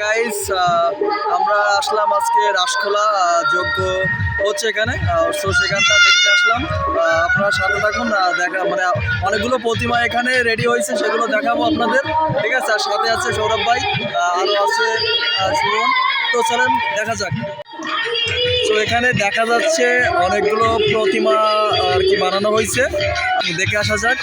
Guys, আমরা আসলাম আজকে রাসখোলা যজ্ঞ হচ্ছে এখানে। সো সেখানটা দেখতে আসলাম। আপনারা সাথে থাকুন, দেখা মানে অনেকগুলো প্রতিমা এখানে রেডি হয়েছে, সেগুলো দেখাবো আপনাদের। ঠিক আছে, আর সাথে আছে সৌরভ ভাই, আরও আছে সুমন। তো চলেন দেখা যাক। তো এখানে দেখা যাচ্ছে অনেকগুলো প্রতিমা আর কি বানানো হয়েছে, দেখে আসা যাক।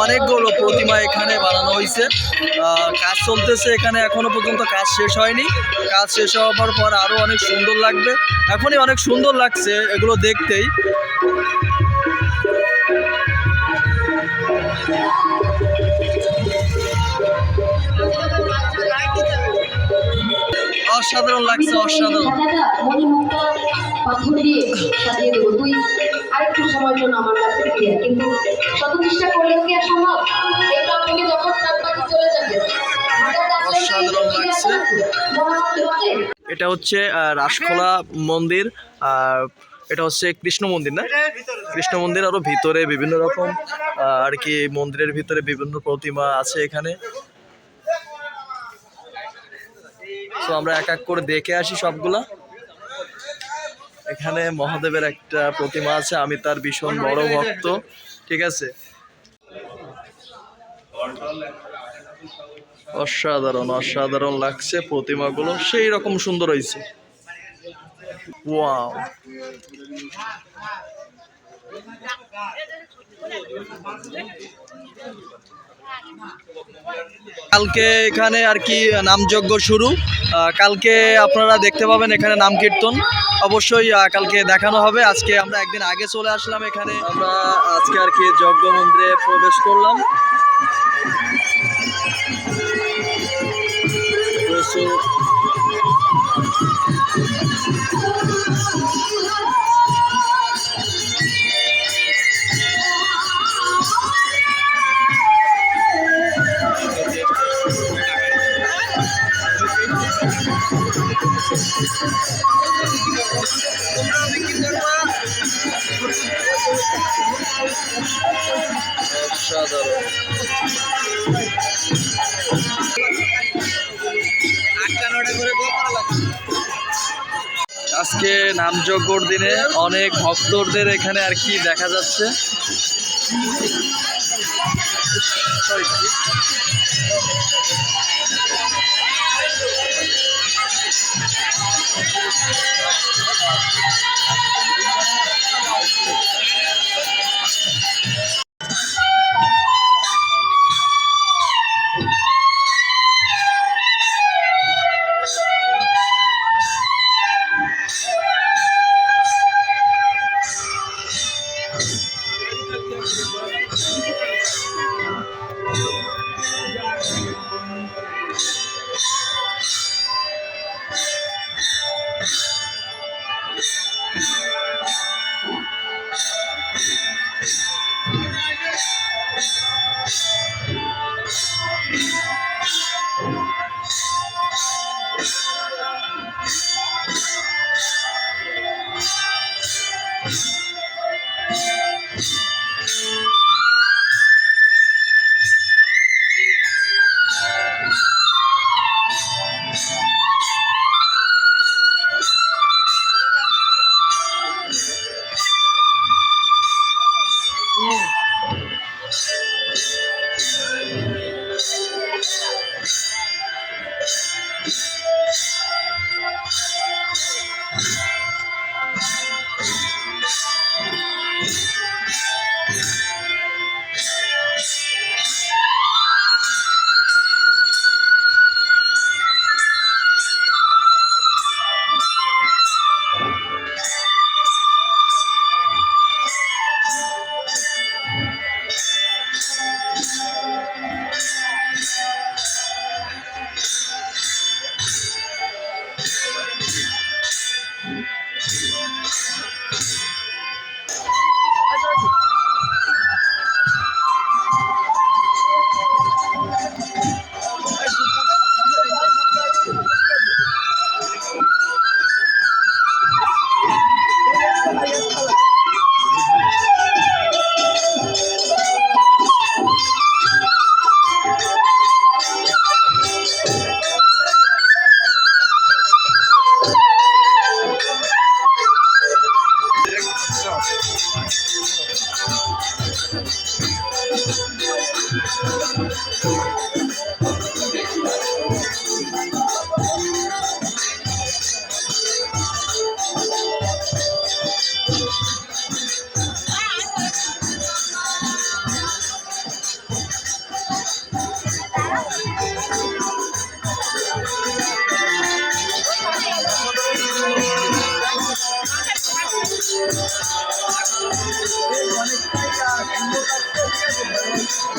অনেকগুলো প্রতিমা এখানে বানানো হয়েছে, কাজ চলতেছে এখানে, এখনো পর্যন্ত কাজ শেষ হয়নি। কাজ শেষ হওয়ার পর আরো অনেক সুন্দর লাগবে। এখনই অনেক সুন্দর লাগছে এগুলো দেখতেই। অসাধারণ লাগছে, অসাধারণ। আরেকটু সময়ের জন্য আমার কাছে ক্লিয়ার, কিন্তু শত চেষ্টা করলেও কি আর সম্ভব? একটু আপনাকে যখন তাৎপাতি চলে যাবে, অসাধারণ লাগছে। এটা হচ্ছে রাসখোলা মন্দির, আর এটা হচ্ছে কৃষ্ণ মন্দির, না কৃষ্ণ মন্দির। আরো ভিতরে বিভিন্ন রকম আর কি মন্দিরের ভিতরে বিভিন্ন প্রতিমা আছে এখানে। তো আমরা এক এক করে দেখে আসি সবগুলা। এখানে মহাদেবের একটা প্রতিমা আছে, আমি তার ভীষণ বড় ভক্ত। ঠিক আছে, অসাধারণ অসাধারণ লাগছে প্রতিমাগুলো, সেই রকম সুন্দর হয়েছে। ওয়াও, কালকে এখানে আর কি নামযজ্ঞ শুরু। কালকে আপনারা দেখতে পাবেন এখানে নাম কীর্তন, অবশ্যই কালকে দেখানো হবে। আজকে আমরা একদিন আগে চলে আসলাম এখানে। আমরা আজকে আর কি যজ্ঞ মন্দিরে প্রবেশ করলাম। আজকে নামযজ্ঞর দিনে অনেক ভক্তদের এখানে আর কি দেখা যাচ্ছে।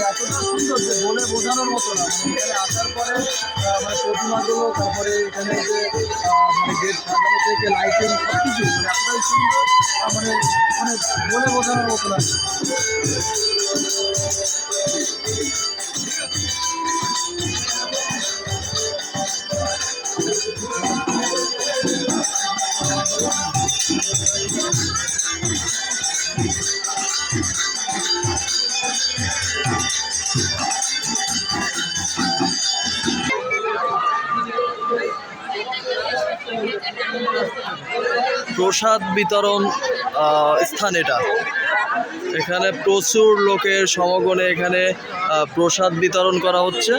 এতটা সুন্দর যে বলে বোঝানোর মতো না। মানে এখানে আসার পরে মানে প্রতিমাগুলো, তারপরে এখানে যে মানে গেট সাজানো থেকে লাইটিং সব কিছু মানে এতটাই সুন্দর, মানে মানে বলে বোঝানোর মতো না। প্রসাদ বিতরণ স্থান এটা। এখানে প্রচুর লোকের সমাগমে এখানে প্রসাদ বিতরণ করা হচ্ছে।